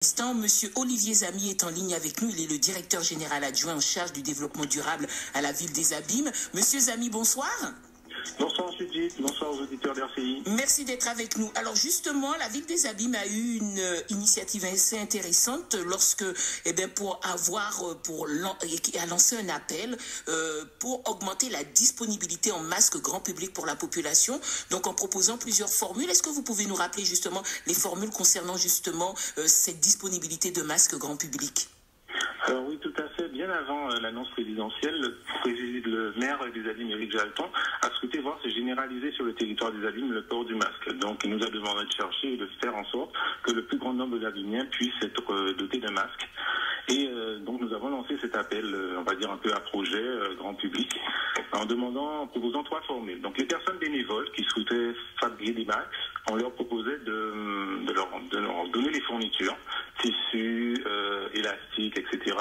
Monsieur Olivier Zamy est en ligne avec nous. Il est le directeur général adjoint en charge du développement durable à la ville des Abîmes. Monsieur Zamy, bonsoir. Bonsoir Judith, bonsoir aux auditeurs d'RCI. Merci d'être avec nous. Alors justement, la ville des Abîmes a eu une initiative assez intéressante lorsque, a lancé un appel pour augmenter la disponibilité en masques grand public pour la population, donc en proposant plusieurs formules. Est-ce que vous pouvez nous rappeler justement les formules concernant justement cette disponibilité de masques grand public? Alors oui, tout à fait. Bien avant l'annonce présidentielle, le maire des Abîmes, Éric Jalton, a souhaité voir se généraliser sur le territoire des Abîmes le port du masque. Donc il nous a demandé de chercher et de faire en sorte que le plus grand nombre d'Abîmiens puissent être dotés d'un masque. Et donc nous avons lancé cet appel, on va dire un peu à projet grand public, en proposant trois formules. Donc les personnes bénévoles qui souhaitaient fabriquer des masques, on leur proposait de leur donner les fournitures, tissus, élastiques, etc.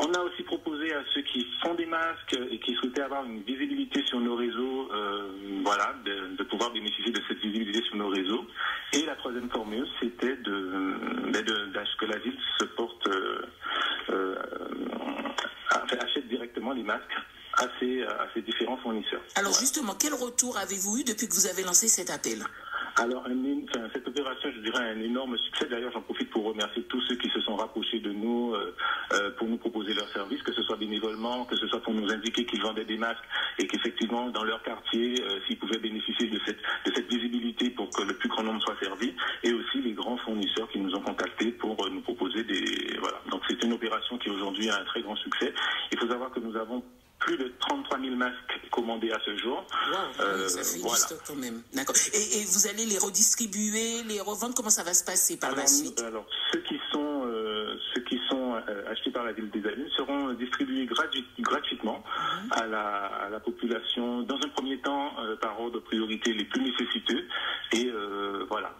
On a aussi proposé à ceux qui font des masques et qui souhaitaient avoir une visibilité sur nos réseaux, de pouvoir bénéficier de cette visibilité sur nos réseaux. Et la troisième formule, c'était que la ville se porte, achète directement les masques à ses différents fournisseurs. Alors justement, quel retour avez-vous eu depuis que vous avez lancé cet appel? Alors, cette opération, je dirais, a un énorme succès. D'ailleurs, j'en profite pour remercier tous ceux qui se sont rapprochés de nous pour nous proposer leurs services, que ce soit bénévolement, que ce soit pour nous indiquer qu'ils vendaient des masques et qu'effectivement, dans leur quartier, s'ils pouvaient bénéficier de cette visibilité pour que le plus grand nombre soit servi, et aussi les grands fournisseurs qui nous ont contactés pour nous proposer des... Voilà. Donc, c'est une opération qui aujourd'hui a un très grand succès. Il faut savoir que nous avons plus de 33 000 masques commandés à ce jour. Wow, ça fait du stock quand même. D'accord. Et vous allez les redistribuer, les revendre, comment ça va se passer par la suite? Alors, ceux qui sont achetés par la ville des Abîmes seront distribués gratuitement à la population, dans un premier temps par ordre de priorité les plus nécessiteux, et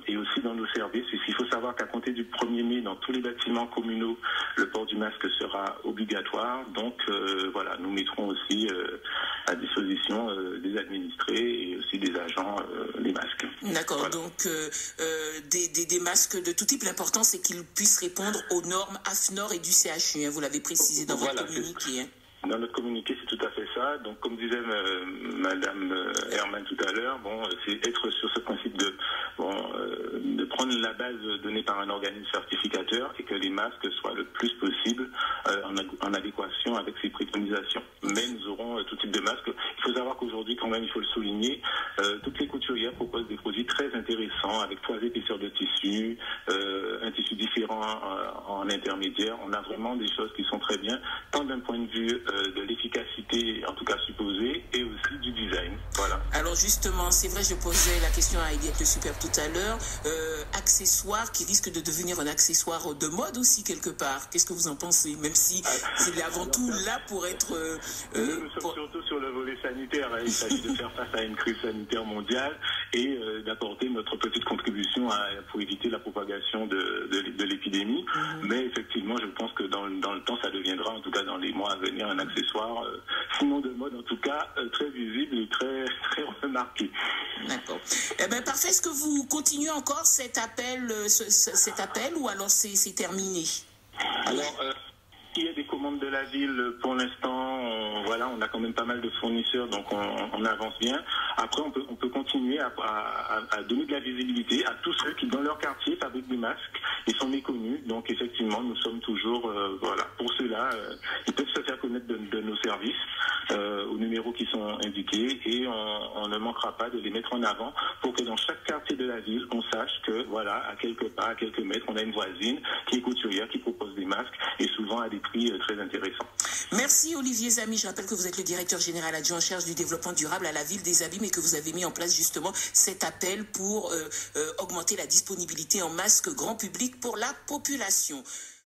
et aussi dans nos services. Il faut savoir qu'à compter du 1er mai, dans tous les bâtiments communaux, le port du masque sera obligatoire. Donc nous mettrons aussi à disposition des administrés et aussi des agents les masques. D'accord, voilà. Donc des masques de tout type. L'important, c'est qu'ils puissent répondre aux normes AFNOR et du CHU, vous l'avez précisé dans votre communiqué. Dans notre communiqué, c'est tout à fait ça. Donc, comme disait Madame Herman tout à l'heure, c'est être sur ce principe de prendre la base donnée par un organisme certificateur et que les masques soient le plus possible en adéquation avec ces préconisations. Mais nous aurons tout type de masques. Il faut savoir qu'aujourd'hui, quand même, il faut le souligner, toutes les couturières proposent des produits très intéressants avec 3 épaisseurs de tissu, un tissu différent en intermédiaire. On a vraiment des choses qui sont très bien, tant d'un point de vue de l'efficacité, en tout cas supposée, et aussi du design. Voilà. Alors justement, c'est vrai, je posais la question à Eliette Le Superbe tout à l'heure, accessoires qui risquent de devenir un accessoire de mode aussi quelque part. Qu'est-ce que vous en pensez? Même si c'est avant tout là pour être... nous sommes surtout sur le volet sanitaire. Il s'agit de faire face à une crise sanitaire mondiale et d'apporter notre petite contribution pour éviter la propagation de l'épidémie. Mais effectivement, je pense que dans le temps, ça deviendra, en tout cas dans les mois à venir, un accessoire, sinon de mode, en tout cas, très visible et très, très remarqué. D'accord. Eh bien, parfait. Est-ce que vous continuez encore cet appel, ou alors c'est terminé? Alors, il y a des commandes de la ville pour l'instant. On a quand même pas mal de fournisseurs, donc on avance bien. Après, on peut continuer à donner de la visibilité à tous ceux qui, dans leur quartier, fabriquent des masques et sont méconnus. Donc, effectivement, nous sommes toujours, pour ceux-là, ils peuvent se faire connaître de nos services aux numéros qui sont indiqués, et on ne manquera pas de les mettre en avant pour que dans chaque quartier de la ville, on sache que, à quelques pas, à quelques mètres, on a une voisine qui est couturière, qui propose des masques, et souvent à des prix très intéressants. Merci Olivier Zamy. Je rappelle que vous êtes le directeur général adjoint en charge du développement durable à la ville des Abîmes et que vous avez mis en place justement cet appel pour augmenter la disponibilité en masques grand public pour la population.